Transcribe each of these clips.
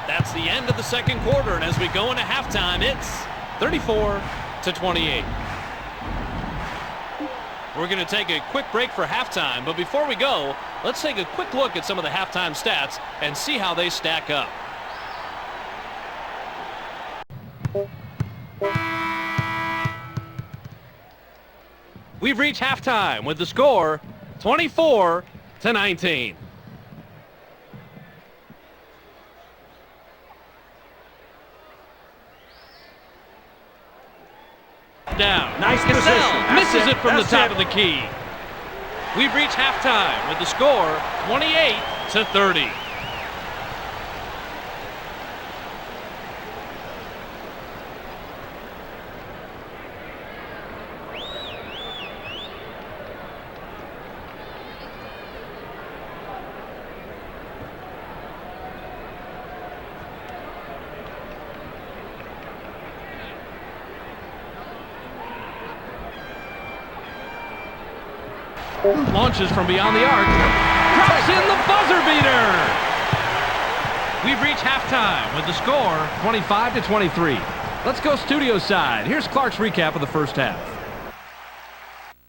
That's the end of the second quarter, and as we go into halftime, it's 34-28. We're going to take a quick break for halftime, but before we go, let's take a quick look at some of the halftime stats and see how they stack up. We've reached halftime with the score 24-19. Down. Nice Cassell position. misses it from the That's top it. of the key. We've reached halftime with the score 28-30. Launches from beyond the arc. Drops in the buzzer beater. We've reached halftime with the score 25-23. Let's go studio side. Here's Clark's recap of the first half.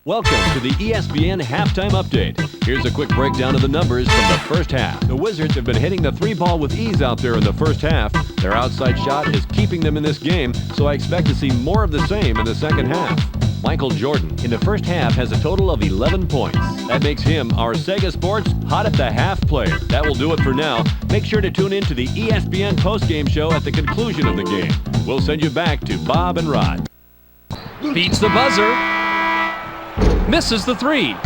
Welcome to the ESPN Halftime Update. Here's a quick breakdown of the numbers from the first half. The Wizards have been hitting the three ball with ease out there in the first half. Their outside shot is keeping them in this game, so I expect to see more of the same in the second half. Michael Jordan, in the first half, has a total of 11 points. That makes him our Sega Sports Hot at the Half player. That will do it for now. Make sure to tune in to the ESPN postgame show at the conclusion of the game. We'll send you back to Bob and Rod. Beats the buzzer. Misses the three.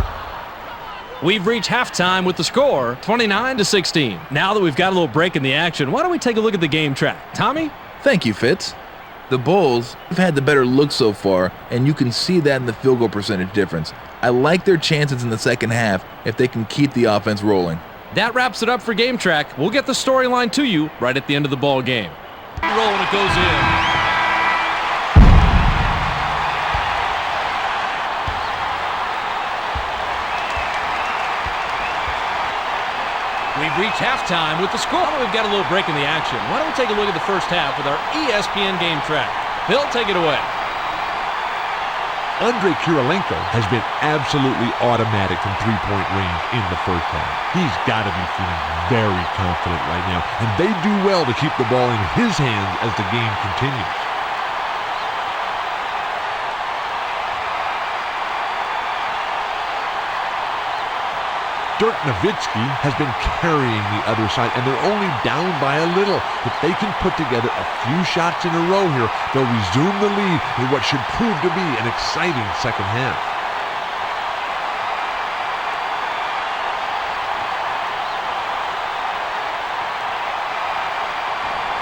We've reached halftime with the score 29-16. Now that we've got a little break in the action, why don't we take a look at the game track? Tommy? Thank you, Fitz. The Bulls have had the better look so far, and you can see that in the field goal percentage difference. I like their chances in the second half if they can keep the offense rolling. That wraps it up for Game Track. We'll get the storyline to you right at the end of the ball game. Roll and it goes in. We've reached halftime with the score. We've got a little break in the action. Why don't we take a look at the first half with our ESPN Game Track. Bill, take it away. Andrei Kirilenko has been absolutely automatic from three-point range in the first half. He's got to be feeling very confident right now, and they do well to keep the ball in his hands as the game continues. Dirk Nowitzki has been carrying the other side, and they're only down by a little. If they can put together a few shots in a row here, they'll resume the lead in what should prove to be an exciting second half.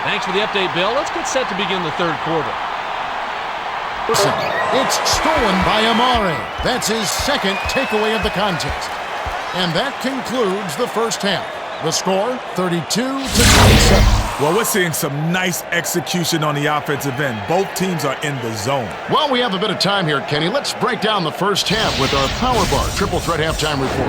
Thanks for the update, Bill. Let's get set to begin the third quarter. It's stolen by Amari. That's his second takeaway of the contest. And that concludes the first half. The score, 32-27. Well, we're seeing some nice execution on the offensive end. Both teams are in the zone. Well, we have a bit of time here, Kenny. Let's break down the first half with our Power Bar Triple Threat Halftime Report.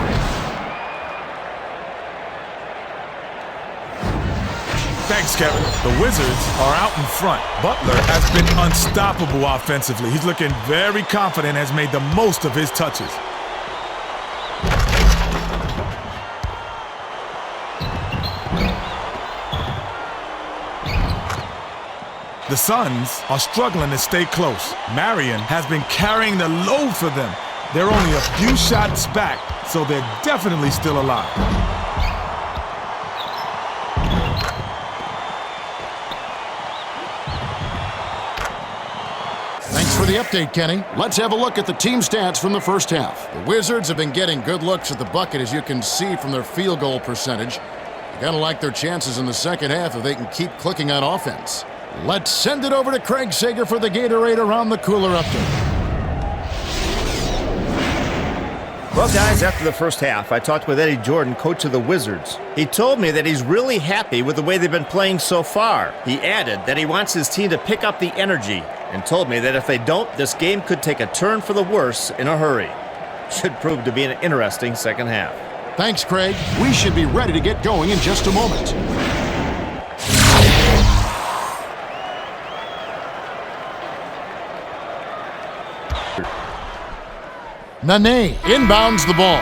Thanks, Kevin. The Wizards are out in front. Butler has been unstoppable offensively. He's looking very confident, has made the most of his touches. The Suns are struggling to stay close. Marion has been carrying the load for them. They're only a few shots back, so they're definitely still alive. Thanks for the update, Kenny. Let's have a look at the team stats from the first half. The Wizards have been getting good looks at the bucket, as you can see from their field goal percentage. You gotta like their chances in the second half if they can keep clicking on offense. Let's send it over to Craig Sager for the Gatorade Around the Cooler update. Well, guys, after the first half, I talked with Eddie Jordan, coach of the Wizards. He told me that he's really happy with the way they've been playing so far. He added that he wants his team to pick up the energy and told me that if they don't, this game could take a turn for the worse in a hurry. Should prove to be an interesting second half. Thanks, Craig. We should be ready to get going in just a moment. Nene inbounds the ball.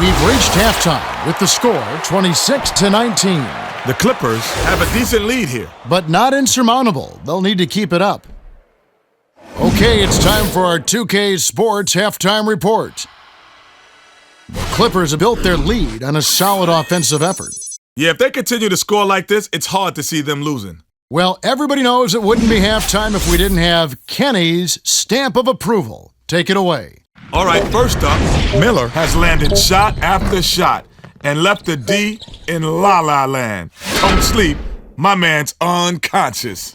We've reached halftime with the score 26-19. The Clippers have a decent lead here. But not insurmountable. They'll need to keep it up. Okay, it's time for our 2K Sports halftime report. The Clippers have built their lead on a solid offensive effort. Yeah, if they continue to score like this, it's hard to see them losing. Well, everybody knows it wouldn't be halftime if we didn't have Kenny's stamp of approval. Take it away. All right, first up, Miller has landed shot after shot and left the D in la-la land. Don't sleep, my man's unconscious.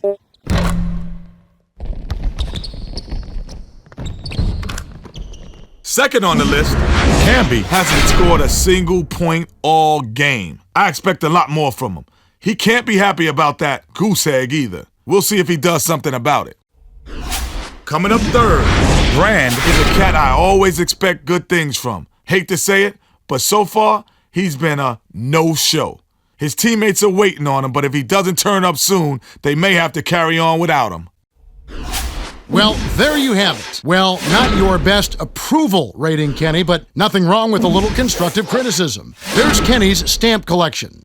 Second on the list, Camby hasn't scored a single point all game. I expect a lot more from him. He can't be happy about that goose egg either. We'll see if he does something about it. Coming up third, Brand is a cat I always expect good things from. Hate to say it, but so far, he's been a no-show. His teammates are waiting on him, but if he doesn't turn up soon, they may have to carry on without him. Well, there you have it. Well, not your best approval rating, Kenny, but nothing wrong with a little constructive criticism. There's Kenny's stamp collection.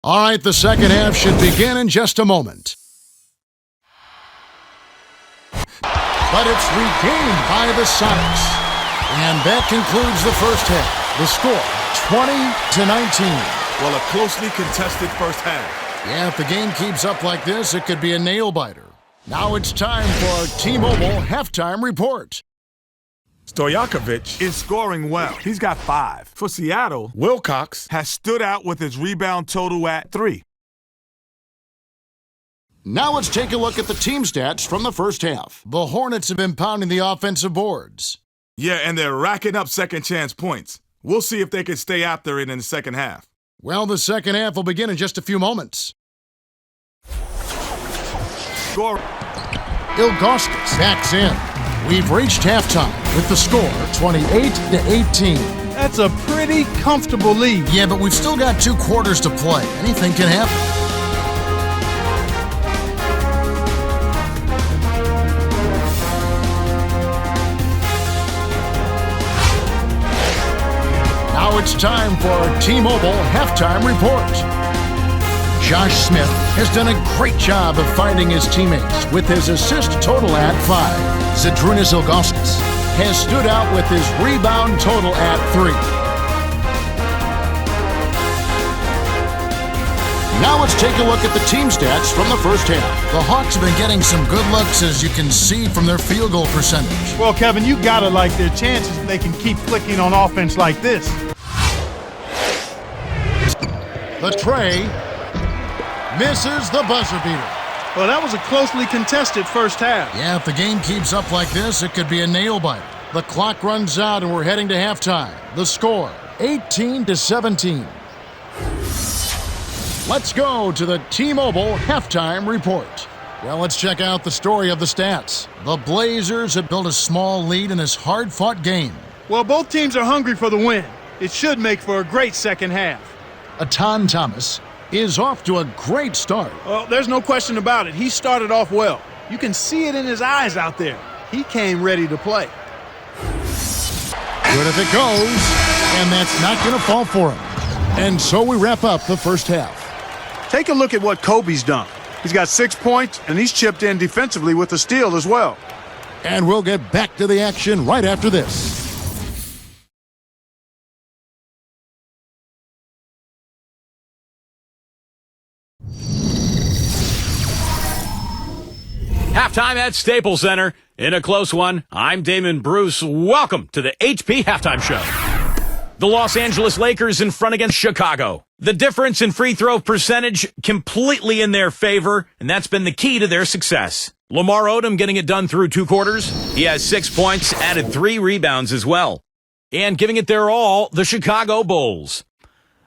All right, the second half should begin in just a moment. But it's regained by the Sonics. And that concludes the first half. The score, 20-19. Well, a closely contested first half. Yeah, if the game keeps up like this, it could be a nail-biter. Now it's time for our T-Mobile halftime report. Stojakovic is scoring well. He's got 5. For Seattle, Wilcox has stood out with his rebound total at 3. Now let's take a look at the team stats from the first half. The Hornets have been pounding the offensive boards. Yeah, and they're racking up second chance points. We'll see if they can stay after it in the second half. Well, the second half will begin in just a few moments. Score. Ilgauskas backs in. We've reached halftime with the score 28-18. That's a pretty comfortable lead. Yeah, but we've still got 2 quarters to play. Anything can happen. Now it's time for our T-Mobile halftime report. Josh Smith has done a great job of finding his teammates with his assist total at 5. Zydrunas Ilgauskas has stood out with his rebound total at 3. Now let's take a look at the team stats from the first half. The Hawks have been getting some good looks, as you can see from their field goal percentage. Well, Kevin, you gotta like their chances if they can keep clicking on offense like this. The tray misses the buzzer beater. Well, that was a closely contested first half. Yeah, if the game keeps up like this, it could be a nail-biter. The clock runs out and we're heading to halftime. The score, 18-17. Let's go to the T-Mobile halftime report. Well, let's check out the story of the stats. The Blazers have built a small lead in this hard-fought game. Well, both teams are hungry for the win. It should make for a great second half. Atan Thomas is off to a great start. Well, there's no question about it. He started off well. You can see it in his eyes out there. He came ready to play. Good if it goes, and that's not going to fall for him. And so we wrap up the first half. Take a look at what Kobe's done. He's got 6 points, and he's chipped in defensively with a steal as well. And we'll get back to the action right after this. Halftime at Staples Center. In a close one, I'm Damon Bruce. Welcome to the HP Halftime Show. The Los Angeles Lakers in front against Chicago. The difference in free throw percentage completely in their favor, and that's been the key to their success. Lamar Odom getting it done through 2 quarters. He has 6 points, added 3 rebounds as well. And giving it their all, the Chicago Bulls.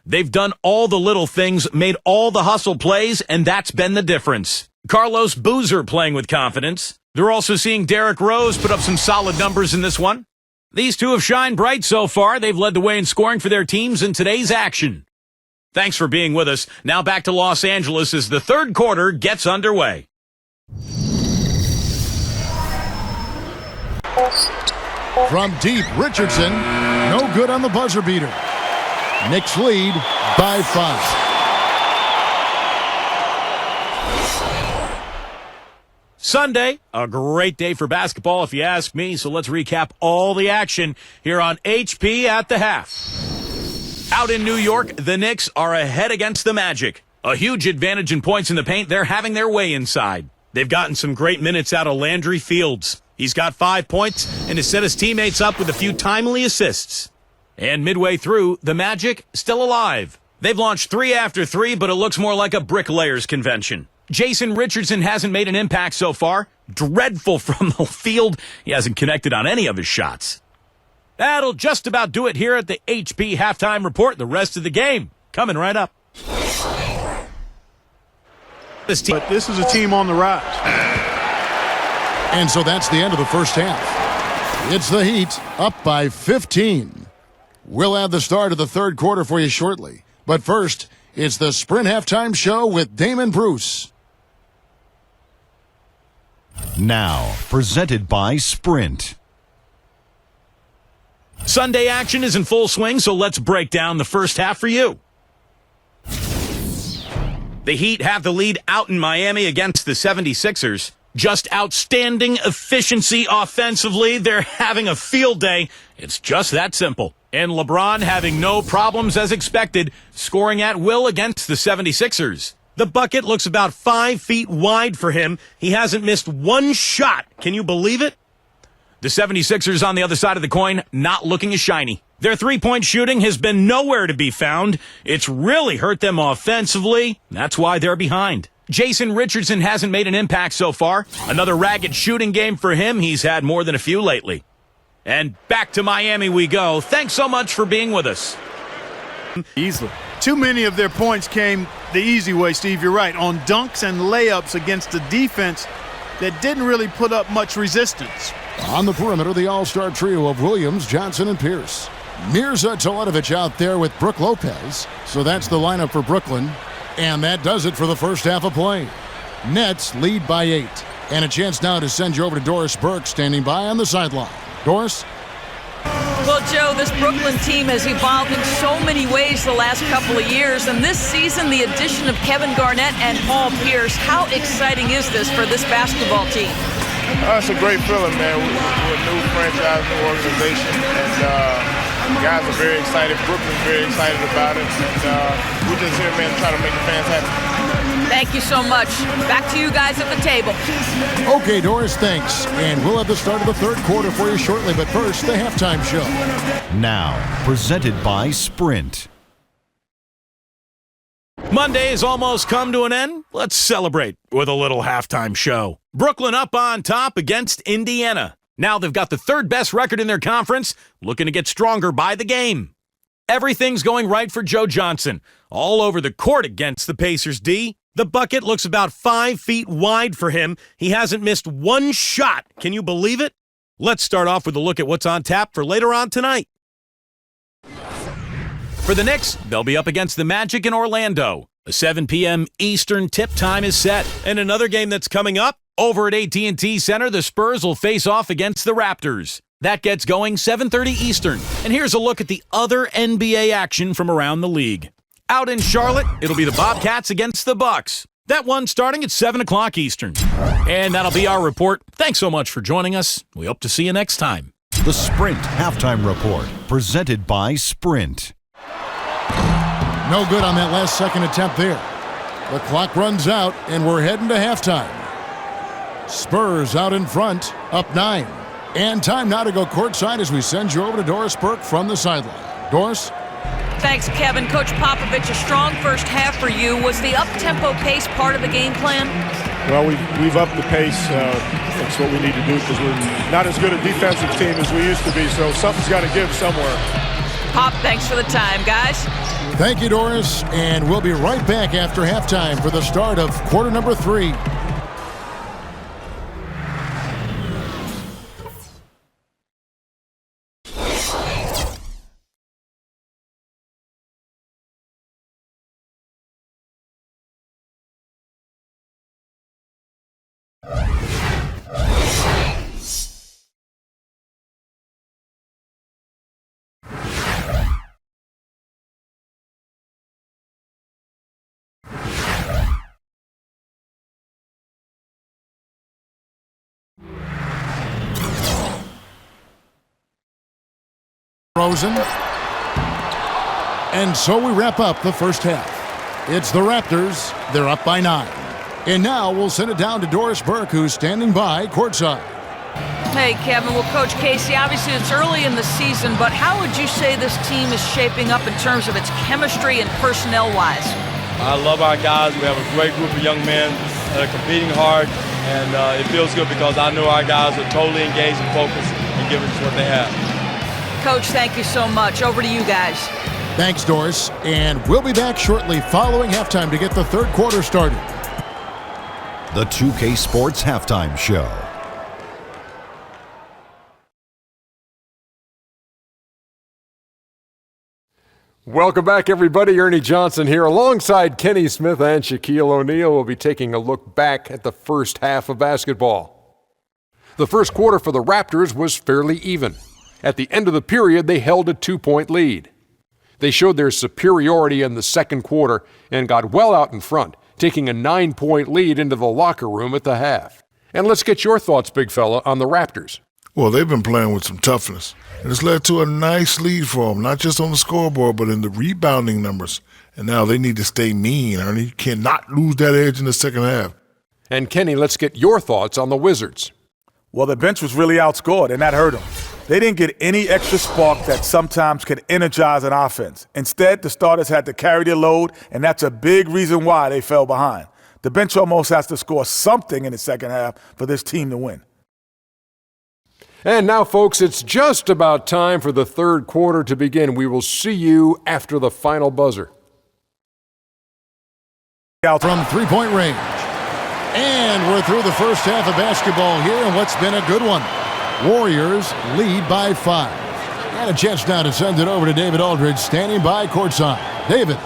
They've done all the little things, made all the hustle plays, and that's been the difference. Carlos Boozer playing with confidence. They're also seeing Derrick Rose put up some solid numbers in this one. These two have shined bright so far. They've led the way in scoring for their teams in today's action. Thanks for being with us. Now back to Los Angeles as the third quarter gets underway. From deep, Richardson, no good on the buzzer beater. Knicks lead by 5. Sunday, a great day for basketball if you ask me, so let's recap all the action here on HP at the half. Out in New York, the Knicks are ahead against the Magic. A huge advantage in points in the paint. They're having their way inside. They've gotten some great minutes out of Landry Fields. He's got 5 points and has set his teammates up with a few timely assists. And midway through, the Magic still alive. They've launched 3 after 3, but it looks more like a bricklayers convention. Jason Richardson hasn't made an impact so far. Dreadful from the field. He hasn't connected on any of his shots. That'll just about do it here at the HP Halftime Report. The rest of the game coming right up. But this is a team on the rise. And so that's the end of the first half. It's the Heat up by 15. We'll have the start of the third quarter for you shortly. But first, it's the Sprint Halftime Show with Damon Bruce. Now, presented by Sprint. Sunday action is in full swing, so let's break down the first half for you. The Heat have the lead out in Miami against the 76ers. Just outstanding efficiency offensively. They're having a field day. It's just that simple. And LeBron having no problems as expected, scoring at will against the 76ers. The bucket looks about 5 feet wide for him. He hasn't missed one shot. Can you believe it? The 76ers on the other side of the coin, not looking as shiny. Their three-point shooting has been nowhere to be found. It's really hurt them offensively. That's why they're behind. Jason Richardson hasn't made an impact so far. Another ragged shooting game for him. He's had more than a few lately. And back to Miami we go. Thanks so much for being with us. Easily. Too many of their points came the easy way, Steve. You're right. On dunks and layups against a defense that didn't really put up much resistance. On the perimeter, the all-star trio of Williams, Johnson, and Pierce. Mirza Teletovic out there with Brook Lopez. So that's the lineup for Brooklyn. And that does it for the first half of play. Nets lead by 8. And a chance now to send you over to Doris Burke standing by on the sideline. Doris? Well, Joe, this Brooklyn team has evolved in so many ways the last couple of years. And this season, the addition of Kevin Garnett and Paul Pierce, how exciting is this for this basketball team? It's a great feeling, man. We're a new franchise, new organization, and guys are very excited. Brooklyn's very excited about it, and we're just here, man, to try to make the fans happy. Thank you so much. Back to you guys at the table. Okay, Doris, thanks. And we'll have the start of the third quarter for you shortly, but first, the halftime show. Now, presented by Sprint. Monday has almost come to an end. Let's celebrate with a little halftime show. Brooklyn up on top against Indiana. Now they've got the third best record in their conference, looking to get stronger by the game. Everything's going right for Joe Johnson. All over the court against the Pacers D. The bucket looks about 5 feet wide for him. He hasn't missed one shot. Can you believe it? Let's start off with a look at what's on tap for later on tonight. For the Knicks, they'll be up against the Magic in Orlando. A 7 p.m. Eastern tip time is set. And another game that's coming up, over at AT&T Center, the Spurs will face off against the Raptors. That gets going 7:30 Eastern. And here's a look at the other NBA action from around the league. Out in Charlotte, it'll be the Bobcats against the Bucks. That one starting at 7 o'clock Eastern. And that'll be our report. Thanks so much for joining us. We hope to see you next time. The Sprint Halftime Report, presented by Sprint. No good on that last second attempt there. The clock runs out, and we're heading to halftime. Spurs out in front, up 9. And time now to go courtside as we send you over to Doris Burke from the sideline. Doris? Thanks, Kevin. Coach Popovich, a strong first half for you. Was the up-tempo pace part of the game plan? Well, we've upped the pace. That's what we need to do because we're not as good a defensive team as we used to be, so something's got to give somewhere. Pop, thanks for the time, guys. Thank you, Doris. And we'll be right back after halftime for the start of quarter number 3. Rosen. And so we wrap up the first half. It's the Raptors. They're up by 9. And now we'll send it down to Doris Burke, who's standing by courtside. Hey, Kevin. Well, Coach Casey, obviously it's early in the season, but how would you say this team is shaping up in terms of its chemistry and personnel-wise? I love our guys. We have a great group of young men that are competing hard, and it feels good because I know our guys are totally engaged and focused and giving us what they have. Coach, thank you so much. Over to you guys. Thanks, Doris. And we'll be back shortly following halftime to get the third quarter started. The 2K Sports Halftime Show. Welcome back, everybody. Ernie Johnson here alongside Kenny Smith and Shaquille O'Neal. We'll be taking a look back at the first half of basketball. The first quarter for the Raptors was fairly even. At the end of the period, they held a 2-point lead. They showed their superiority in the second quarter and got well out in front, taking a 9-point lead into the locker room at the half. And let's get your thoughts, big fella, on the Raptors. Well, they've been playing with some toughness, and it's led to a nice lead for them, not just on the scoreboard, but in the rebounding numbers. And now they need to stay mean, Ernie. You cannot lose that edge in the second half. And Kenny, let's get your thoughts on the Wizards. Well, the bench was really outscored, and that hurt them. They didn't get any extra spark that sometimes could energize an offense. Instead, the starters had to carry their load, and that's a big reason why they fell behind. The bench almost has to score something in the second half for this team to win. And now, folks, it's just about time for the third quarter to begin. We will see you after the final buzzer. Out from three-point range. And we're through the first half of basketball here, and what's been a good one. Warriors lead by 5. And a chance now to send it over to David Aldridge, standing by courtside. David.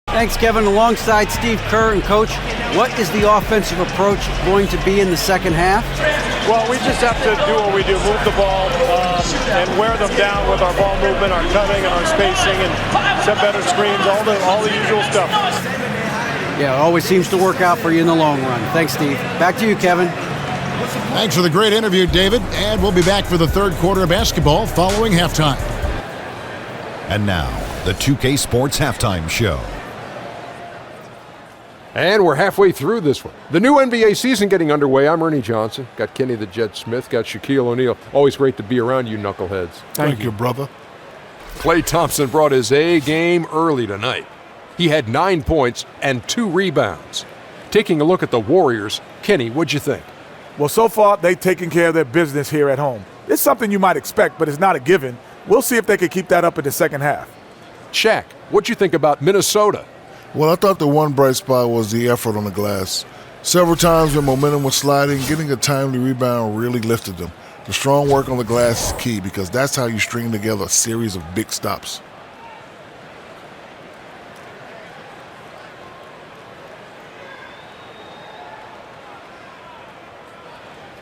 Thanks, Kevin. Alongside Steve Kerr and Coach, what is the offensive approach going to be in the second half? Well, we just have to do what we do, move the ball and wear them down with our ball movement, our cutting, and our spacing, and set better screens, all the usual stuff. Yeah, it always seems to work out for you in the long run. Thanks, Steve. Back to you, Kevin. Thanks for the great interview, David. And we'll be back for the third quarter of basketball following halftime. And now, the 2K Sports Halftime Show. And we're halfway through this one. The new NBA season getting underway. I'm Ernie Johnson. Got Kenny the Jet Smith. Got Shaquille O'Neal. Always great to be around you knuckleheads. Thank you, brother. Klay Thompson brought his A game early tonight. He had 9 points and 2 rebounds. Taking a look at the Warriors, Kenny, what'd you think? Well, so far, they've taken care of their business here at home. It's something you might expect, but it's not a given. We'll see if they can keep that up in the second half. Shaq, what'd you think about Minnesota? Well, I thought the one bright spot was the effort on the glass. Several times when momentum was sliding, getting a timely rebound really lifted them. The strong work on the glass is key because that's how you string together a series of big stops.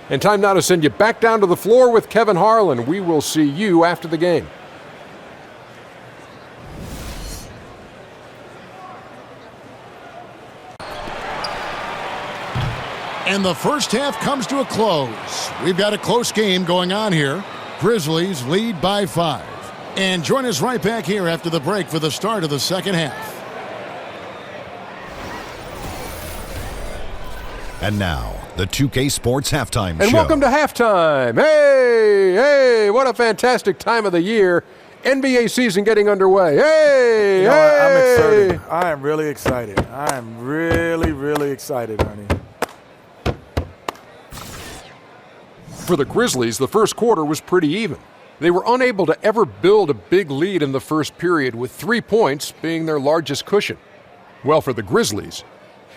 And time now to send you back down to the floor with Kevin Harlan. We will see you after the game. And the first half comes to a close. We've got a close game going on here. Grizzlies lead by 5. And join us right back here after the break for the start of the second half. And now, the 2K Sports Halftime And Show. welcome to halftime. Hey, what a fantastic time of the year. NBA season getting underway. Hey, I'm excited. I am really excited. I am really excited, Ernie. For the Grizzlies, the first quarter was pretty even. They were unable to ever build a big lead in the first period, with 3 points being their largest cushion. Well, for the Grizzlies,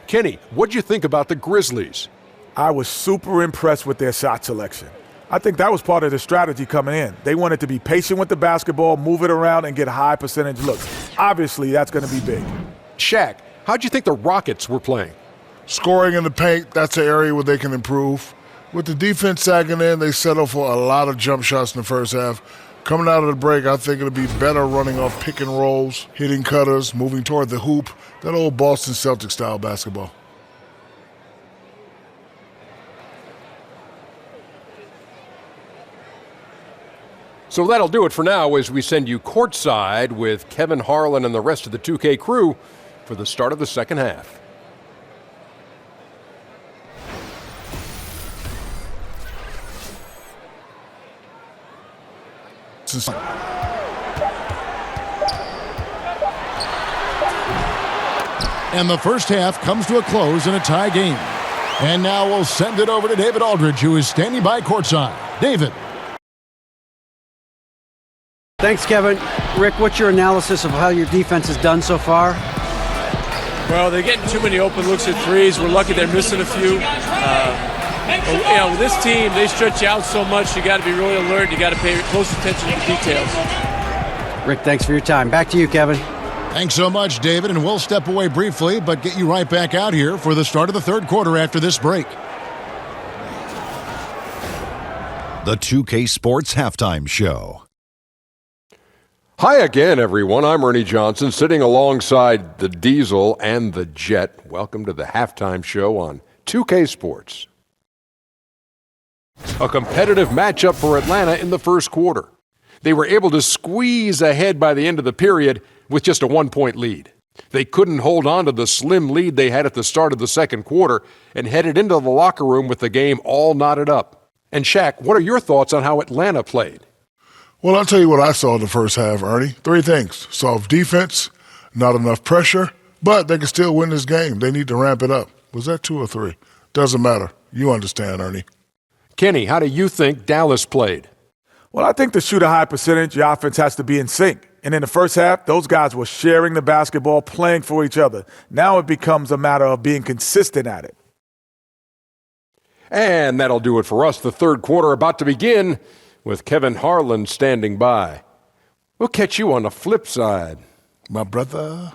Kenny, what'd you think about the Grizzlies? I was super impressed with their shot selection. I think that was part of the strategy coming in. They wanted to be patient with the basketball, move it around, and get high percentage looks. Obviously, that's going to be big. Shaq, how'd you think the Rockets were playing? Scoring in the paint, that's an area where they can improve. With the defense sagging in, they settle for a lot of jump shots in the first half. Coming out of the break, I think it'll be better running off pick and rolls, hitting cutters, moving toward the hoop, that old Boston Celtics style basketball. So that'll do it for now as we send you courtside with Kevin Harlan and the rest of the 2K crew for the start of the second half. And the first half comes to a close in a tie game. And now we'll send it over to David Aldridge, who is standing by courtside. David. Thanks, Kevin. Rick, what's your analysis of how your defense has done so far? Well, they're getting too many open looks at threes. We're lucky they're missing a few. With this team, they stretch you out so much, you got to be really alert. You got to pay close attention to the details. Rick, thanks for your time. Back to you, Kevin. Thanks so much, David, and we'll step away briefly, but get you right back out here for the start of the third quarter after this break. The 2K Sports Halftime Show. Hi again, everyone. I'm Ernie Johnson, sitting alongside the Diesel and the Jet. Welcome to the halftime show on 2K Sports. A competitive matchup for Atlanta in the first quarter. They were able to squeeze ahead by the end of the period with just a 1-point lead. They couldn't hold on to the slim lead they had at the start of the second quarter and headed into the locker room with the game all knotted up. And Shaq, what are your thoughts on how Atlanta played? Well, I'll tell you what I saw in the first half, Ernie. 3 things. Soft defense, not enough pressure, but they can still win this game. They need to ramp it up. Was that 2 or 3? Doesn't matter. You understand, Ernie. Kenny, how do you think Dallas played? Well, I think to shoot a high percentage, your offense has to be in sync. And in the first half, those guys were sharing the basketball, playing for each other. Now it becomes a matter of being consistent at it. And that'll do it for us. The third quarter about to begin with Kevin Harlan standing by. We'll catch you on the flip side, my brother.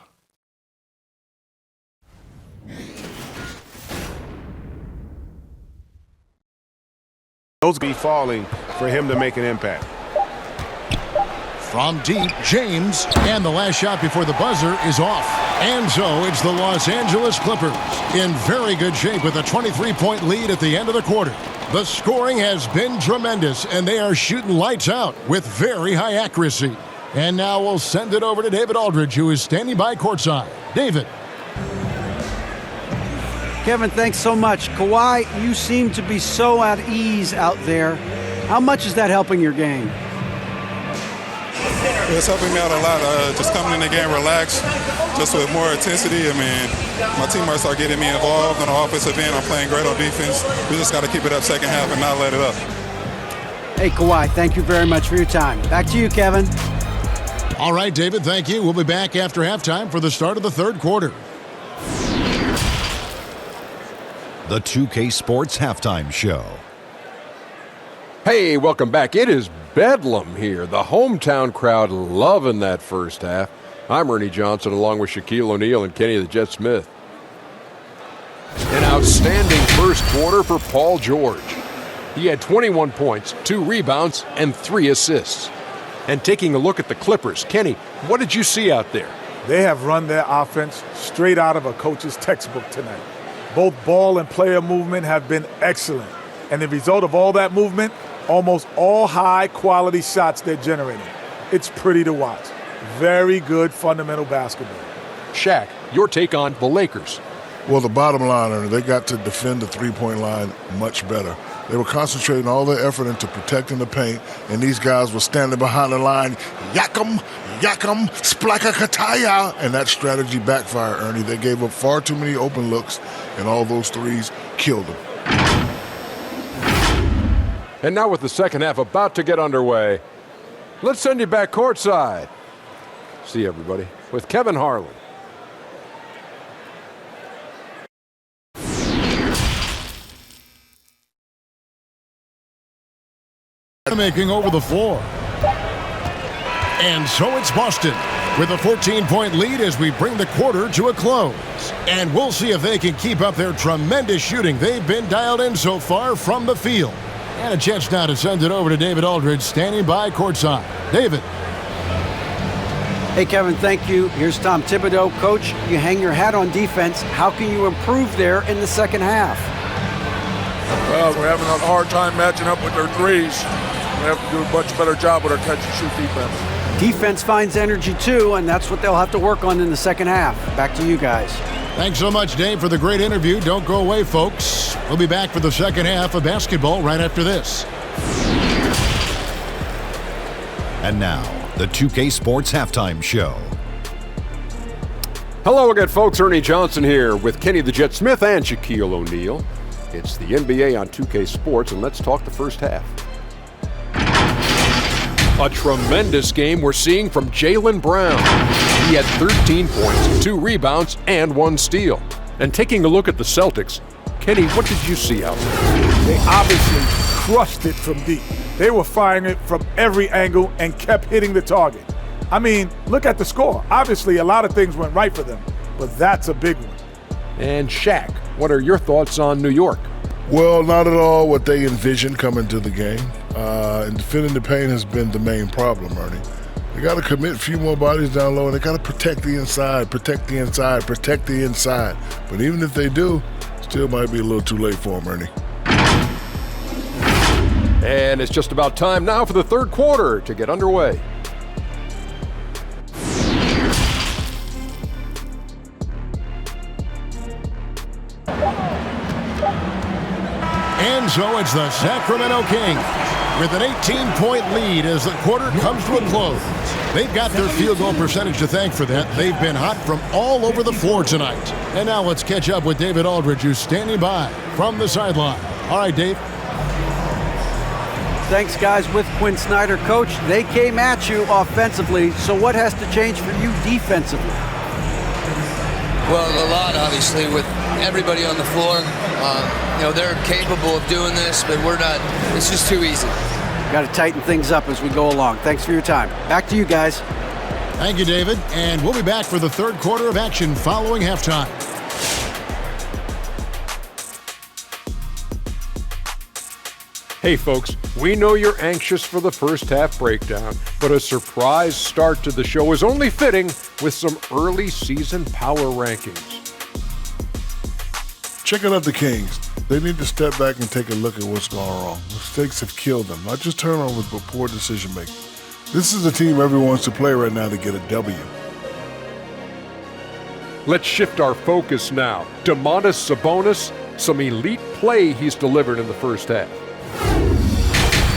Those be falling for him to make an impact. From deep, James, and the last shot before the buzzer is off. And so it's the Los Angeles Clippers in very good shape with a 23-point lead at the end of the quarter. The scoring has been tremendous, and they are shooting lights out with very high accuracy. And now we'll send it over to David Aldridge, who is standing by courtside. David. Kevin, thanks so much. Kawhi, you seem to be so at ease out there. How much is that helping your game? It's helping me out a lot. Just coming in the game relaxed, just with more intensity. I mean, my teammates are getting me involved on the offensive end. I'm playing great on defense. We just got to keep it up second half and not let it up. Hey, Kawhi, thank you very much for your time. Back to you, Kevin. All right, David, thank you. We'll be back after halftime for the start of the third quarter. The 2K Sports Halftime Show. Hey, welcome back. It is bedlam here. The hometown crowd loving that first half. I'm Ernie Johnson along with Shaquille O'Neal and Kenny the Jet Smith. An outstanding first quarter for Paul George. He had 21 points, 2 rebounds, and 3 assists. And taking a look at the Clippers, Kenny, what did you see out there? They have run their offense straight out of a coach's textbook tonight. Both ball and player movement have been excellent. And the result of all that movement, almost all high-quality shots they're generating. It's pretty to watch. Very good fundamental basketball. Shaq, your take on the Lakers. Well, the bottom line, Ernie, they got to defend the three-point line much better. They were concentrating all their effort into protecting the paint, and these guys were standing behind the line, yakum, splaka kataya, and that strategy backfired, Ernie. They gave up far too many open looks, and all those threes killed them. And now with the second half about to get underway, let's send you back courtside. See everybody with Kevin Harlan. Making over the floor. And so it's Boston with a 14-point lead as we bring the quarter to a close. And we'll see if they can keep up their tremendous shooting they've been dialed in so far from the field. And a chance now to send it over to David Aldridge standing by courtside. David. Hey, Kevin, thank you. Here's Tom Thibodeau. Coach, you hang your hat on defense. How can you improve there in the second half? Well, we're having a hard time matching up with their threes. We have to do a much better job with our catch-and-shoot defense. Defense finds energy too, and that's what they'll have to work on in the second half. Back to you guys. Thanks so much, Dave, for the great interview. Don't go away, folks. We'll be back for the second half of basketball right after this. And now, the 2K Sports Halftime Show. Hello again, folks. Ernie Johnson here with Kenny the Jet Smith and Shaquille O'Neal. It's the NBA on 2K Sports, and let's talk the first half. A tremendous game we're seeing from Jaylen Brown. He had 13 points, 2 rebounds, and 1 steal. And taking a look at the Celtics, Kenny, what did you see out there? They obviously crushed it from deep. They were firing it from every angle and kept hitting the target. I mean, look at the score. Obviously, a lot of things went right for them, but that's a big one. And Shaq, what are your thoughts on New York? Well, not at all what they envisioned coming to the game. And defending the paint has been the main problem, Ernie. They got to commit a few more bodies down low, and they got to protect the inside, protect the inside, protect the inside. But even if they do, still might be a little too late for them, Ernie. And it's just about time now for the third quarter to get underway. And so it's the Sacramento Kings with an 18-point lead as the quarter comes to a close. They've got their field goal percentage to thank for that. They've been hot from all over the floor tonight. And now let's catch up with David Aldridge, who's standing by from the sideline. All right, Dave. Thanks, guys. With Quinn Snyder, coach, they came at you offensively. So what has to change for you defensively? Well, a lot, obviously, with everybody on the floor. They're capable of doing this, but we're not. It's just too easy. Got to tighten things up as we go along. Thanks for your time. Back to you guys. Thank you, David. And we'll be back for the third quarter of action following halftime. Hey folks, we know you're anxious for the first half breakdown, but a surprise start to the show is only fitting with some early season power rankings. Checking out the Kings. They need to step back and take a look at what's gone wrong. Mistakes have killed them, not just turnovers, but poor decision making. This is a team everyone wants to play right now to get a W. Let's shift our focus now. Domantas Sabonis, some elite play he's delivered in the first half.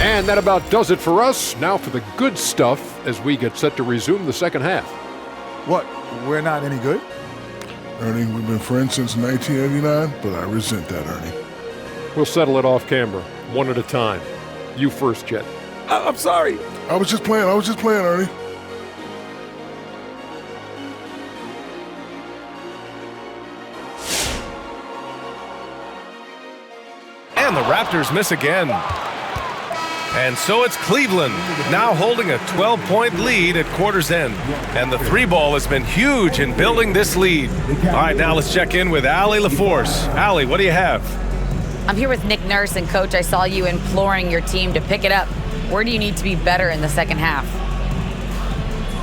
And that about does it for us. Now for the good stuff as we get set to resume the second half. What, we're not any good? Ernie, we've been friends since 1989, but I resent that, Ernie. We'll settle it off camera, one at a time. You first, Jet. I'm sorry. I was just playing, Ernie. And the Raptors miss again. And so it's Cleveland, now holding a 12-point lead at quarter's end. And the three ball has been huge in building this lead. All right, now let's check in with Allie LaForce. Allie, what do you have? I'm here with Nick Nurse, and Coach, I saw you imploring your team to pick it up. Where do you need to be better in the second half?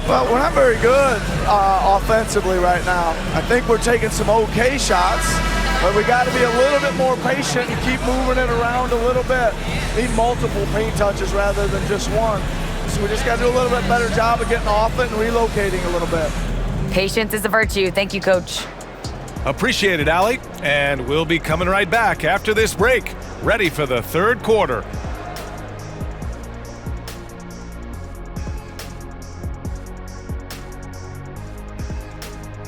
Well, we're not very good offensively right now. I think we're taking some okay shots, but we got to be a little bit more patient and keep moving it around a little bit. Need multiple paint touches rather than just one. So we just got to do a little bit better job of getting off it and relocating a little bit. Patience is a virtue. Thank you, Coach. Appreciate it, Allie. And we'll be coming right back after this break, ready for the third quarter.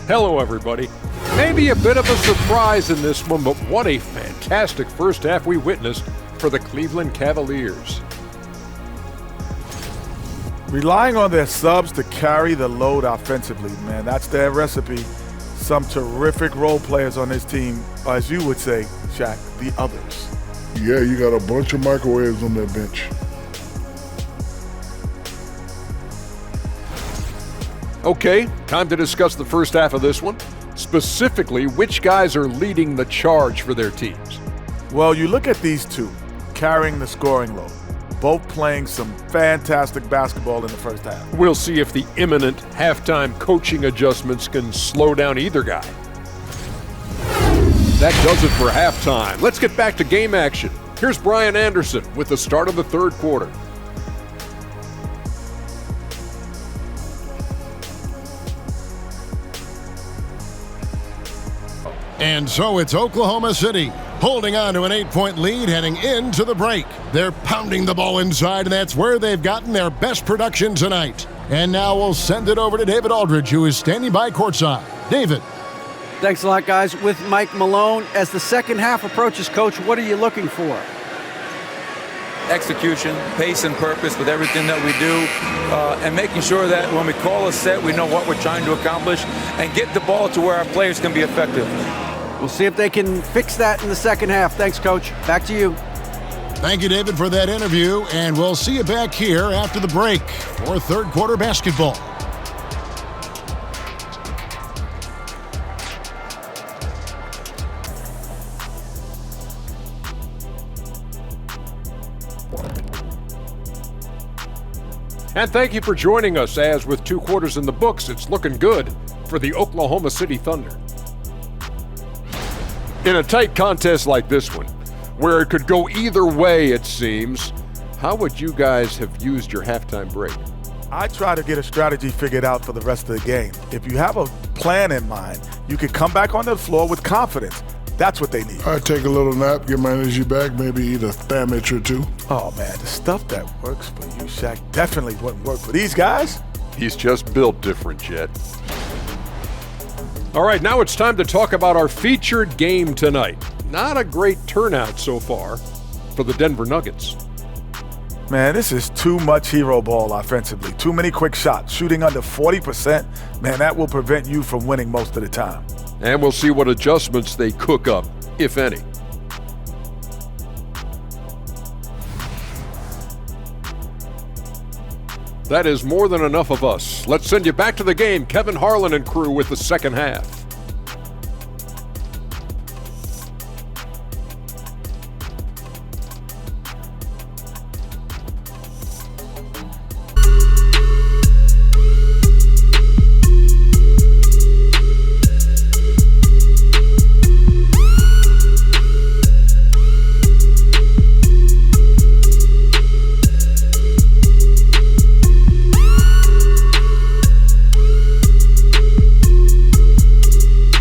Hello, everybody. Maybe a bit of a surprise in this one, but what a fantastic first half we witnessed for the Cleveland Cavaliers. Relying on their subs to carry the load offensively, man, that's their recipe. Some terrific role players on this team, as you would say, Shaq, the others. Yeah, you got a bunch of microwaves on that bench. Okay, time to discuss the first half of this one. Specifically, which guys are leading the charge for their teams? Well, you look at these two, carrying the scoring load, both playing some fantastic basketball in the first half. We'll see if the imminent halftime coaching adjustments can slow down either guy. That does it for halftime. Let's get back to game action. Here's Brian Anderson with the start of the third quarter. And so it's Oklahoma City holding on to an 8-point lead heading into the break. They're pounding the ball inside, and that's where they've gotten their best production tonight. And now we'll send it over to David Aldridge, who is standing by courtside. David. Thanks a lot, guys. With Mike Malone, as the second half approaches, Coach, what are you looking for? Execution, pace and purpose with everything that we do, and making sure that when we call a set, we know what we're trying to accomplish and get the ball to where our players can be effective. We'll see if they can fix that in the second half. Thanks, Coach. Back to you. Thank you, David, for that interview, and we'll see you back here after the break for third quarter basketball. And thank you for joining us, as with 2 quarters in the books, it's looking good for the Oklahoma City Thunder. In a tight contest like this one, where it could go either way, it seems, how would you guys have used your halftime break? I try to get a strategy figured out for the rest of the game. If you have a plan in mind, you can come back on the floor with confidence. That's what they need. I'd take a little nap, get my energy back, maybe eat a sandwich or two. Oh, man, the stuff that works for you, Shaq, definitely wouldn't work for these guys. He's just built different, Jet. All right, now it's time to talk about our featured game tonight. Not a great turnout so far for the Denver Nuggets. Man, this is too much hero ball offensively. Too many quick shots. Shooting under 40%, man, that will prevent you from winning most of the time. And we'll see what adjustments they cook up, if any. That is more than enough of us. Let's send you back to the game. Kevin Harlan and crew with the second half.